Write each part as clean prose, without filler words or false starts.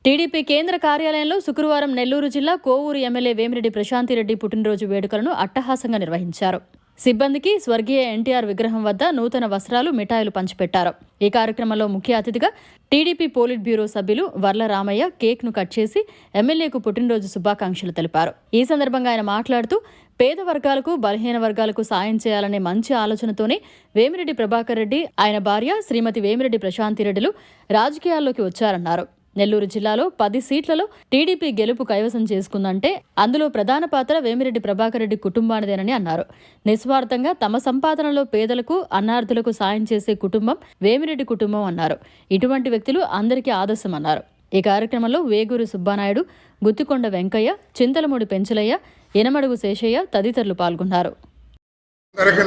TDP కేంద్ర కార్యాలయంలో శుక్రవారం నెల్లూరు జిల్లా కోవూరు ఎమ్మెల్యే వేమిరెడ్డి ప్రశాంతిరెడ్డి పుట్టినరోజు వేడుకలను అట్టహాసంగా నిర్వహించారు. సిబ్బందికి స్వర్గీయ ఎన్టీఆర్ విగ్రహం వద్ద నూతన వస్త్రాలు, మిఠాయిలు పంచిపెట్టారు. ఈ కార్యక్రమంలో ముఖ్య అతిథిగా టీడీపీ పోలిట్ బ్యూరో సభ్యులు వర్ల రామయ్య కేక్ను కట్ చేసి ఎమ్మెల్యేకు పుట్టినరోజు శుభాకాంక్షలు తెలిపారు. ఈ సందర్భంగా ఆయన మాట్లాడుతూ పేద వర్గాలకు, బలహీన వర్గాలకు సాయం చేయాలనే మంచి ఆలోచనతోనే వేమిరెడ్డి ప్రభాకర్ రెడ్డి, ఆయన భార్య శ్రీమతి వేమిరెడ్డి ప్రశాంతిరెడ్డిలు రాజకీయాల్లోకి వచ్చారన్నారు. నెల్లూరు జిల్లాలో 10 సీట్లలో టీడీపీ గెలుపు కైవసం చేసుకుందంటే అందులో ప్రధాన పాత్ర వేమిరెడ్డి ప్రభాకర్ రెడ్డి కుటుంబానిదేనని అన్నారు. నిస్వార్థంగా తమ సంపాదనలో పేదలకు, అన్నార్థులకు సాయం చేసే కుటుంబం వేమిరెడ్డి కుటుంబం అన్నారు. ఇటువంటి వ్యక్తులు అందరికీ ఆదర్శమన్నారు. ఈ కార్యక్రమంలో వేగూరు సుబ్బానాయుడు, గుత్తికొండ వెంకయ్య, చింతలమూడి పెంచలయ్య, ఎనమడుగు శేషయ్య తదితరులు పాల్గొన్నారు.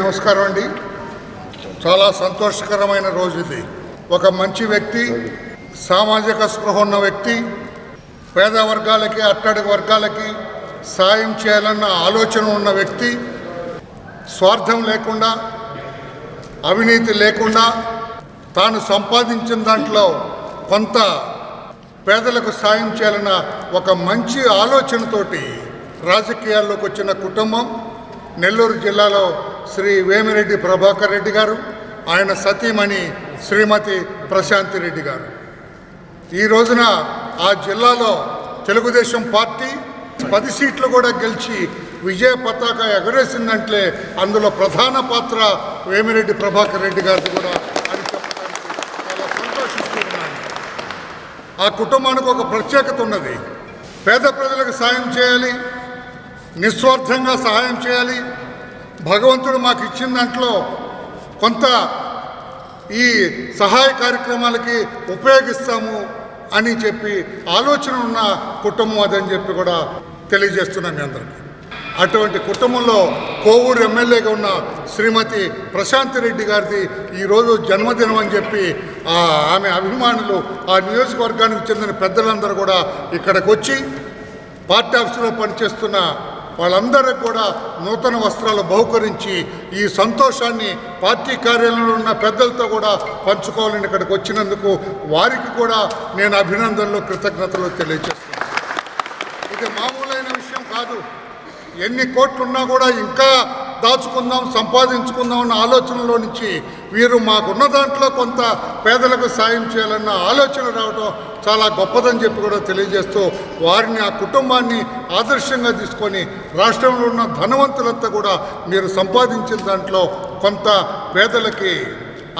నమస్కారం అండి. చాలా సంతోషకరమైన రోజు ఇది. ఒక మంచి వ్యక్తి, సామాజిక స్పృహ ఉన్న వ్యక్తి, పేద వర్గాలకి, అట్టడుగు వర్గాలకి సాయం చేయాలన్న ఆలోచన ఉన్న వ్యక్తి, స్వార్థం లేకుండా, అవినీతి లేకుండా తాను సంపాదించిన దాంట్లో కొంత పేదలకు సాయం చేయాలన్న ఒక మంచి ఆలోచనతోటి రాజకీయాల్లోకి వచ్చిన కుటుంబం నెల్లూరు జిల్లాలో శ్రీ వేమిరెడ్డి ప్రభాకర్ రెడ్డి గారు, ఆయన సతీమణి శ్రీమతి ప్రశాంతిరెడ్డి గారు. ఈ రోజున ఆ జిల్లాలో తెలుగుదేశం పార్టీ 10 సీట్లు కూడా గెలిచి విజయ పతాక ఎగరేసిందంటే అందులో ప్రధాన పాత్ర వేమిరెడ్డి ప్రభాకర్ రెడ్డి గారిది కూడా అని చెప్పడానికి చాలా సంతోషిస్తున్నాను. ఆ కుటుంబానికి ఒక ప్రత్యేకత ఉన్నది. పేద ప్రజలకు సాయం చేయాలి, నిస్వార్థంగా సహాయం చేయాలి, భగవంతుడు మాకు ఇచ్చిన దాంట్లో కొంత ఈ సహాయ కార్యక్రమాలకి ఉపయోగిస్తాము అని చెప్పి ఆలోచన ఉన్న కుటుంబం అదని చెప్పి కూడా తెలియజేస్తున్నాం మీ అందరికీ. అటువంటి కుటుంబంలో కోవూరు ఎమ్మెల్యేగా ఉన్న శ్రీమతి ప్రశాంతిరెడ్డి గారిది ఈరోజు జన్మదినం అని చెప్పి ఆమె అభిమానులు, ఆ నియోజకవర్గానికి చెందిన పెద్దలందరూ కూడా ఇక్కడికి వచ్చి పార్టీ ఆఫీసులో పనిచేస్తున్న వాళ్ళందరికీ కూడా నూతన వస్త్రాలు బహుకరించి ఈ సంతోషాన్ని పార్టీ కార్యాలయంలో ఉన్న పెద్దలతో కూడా పంచుకోవాలని ఇక్కడికి వచ్చినందుకు వారికి కూడా నేను అభినందనలు, కృతజ్ఞతలు తెలియజేస్తున్నాను. ఇది మామూలైన విషయం కాదు. ఎన్ని కోట్లున్నా కూడా ఇంకా దాచుకుందాం, సంపాదించుకుందాం అన్న ఆలోచనలో నుంచి వీరు మాకున్న దాంట్లో కొంత పేదలకు సాయం చేయాలన్న ఆలోచన రావడం చాలా గొప్పదని చెప్పి కూడా తెలియజేస్తూ వారిని, ఆ కుటుంబాన్ని ఆదర్శంగా తీసుకొని రాష్ట్రంలో ఉన్న ధనవంతులంతా కూడా మీరు సంపాదించిన దాంట్లో కొంత పేదలకి,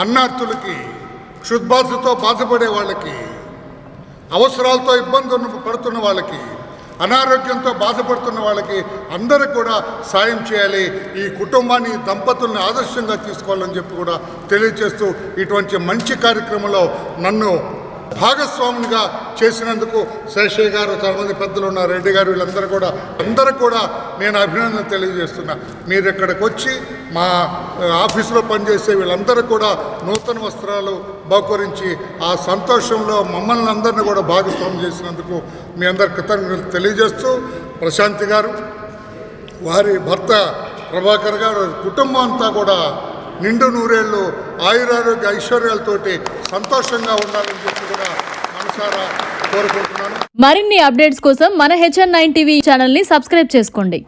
అన్నార్థులకి, క్షుద్బాధతో బాధపడే వాళ్ళకి, అవసరాలతో ఇబ్బందులు పడుతున్న వాళ్ళకి, అనారోగ్యంతో బాధపడుతున్న వాళ్ళకి అందరికి కూడా సాయం చేయాలి. ఈ కుటుంబాన్ని, దంపతుల్ని ఆదర్శంగా తీసుకోవాలని చెప్పి కూడా తెలియజేస్తూ ఇటువంటి మంచి కార్యక్రమంలో నన్ను భాగస్వామినిగా చేసినందుకు శేషయ్య గారు, చాలామంది పెద్దలు ఉన్న రెడ్డి గారు, వీళ్ళందరూ కూడా నేను అభినందన తెలియజేస్తున్నా. మీరు ఇక్కడికి వచ్చి మా ఆఫీసులో పనిచేసే వీళ్ళందరూ కూడా నూతన వస్త్రాలు బహుకరించి ఆ సంతోషంలో మమ్మల్ని అందరినీ కూడా భాగస్వామ్యం చేసినందుకు మీ అందరి కృతజ్ఞతలు తెలియజేస్తూ, ప్రశాంతి గారు, వారి భర్త ప్రభాకర్ గారు, కుటుంబం అంతా కూడా నిండు నూరేళ్ళు ఆయురారోగ్య ఐశ్వర్యాలతోటి సంతోషంగా ఉండాలని చెప్పి కూడా మనసారా కోరుకుంటున్నాను. మరిన్ని అప్డేట్స్ కోసం మన HN9 టీవీ ఛానల్ని సబ్స్క్రైబ్ చేసుకోండి.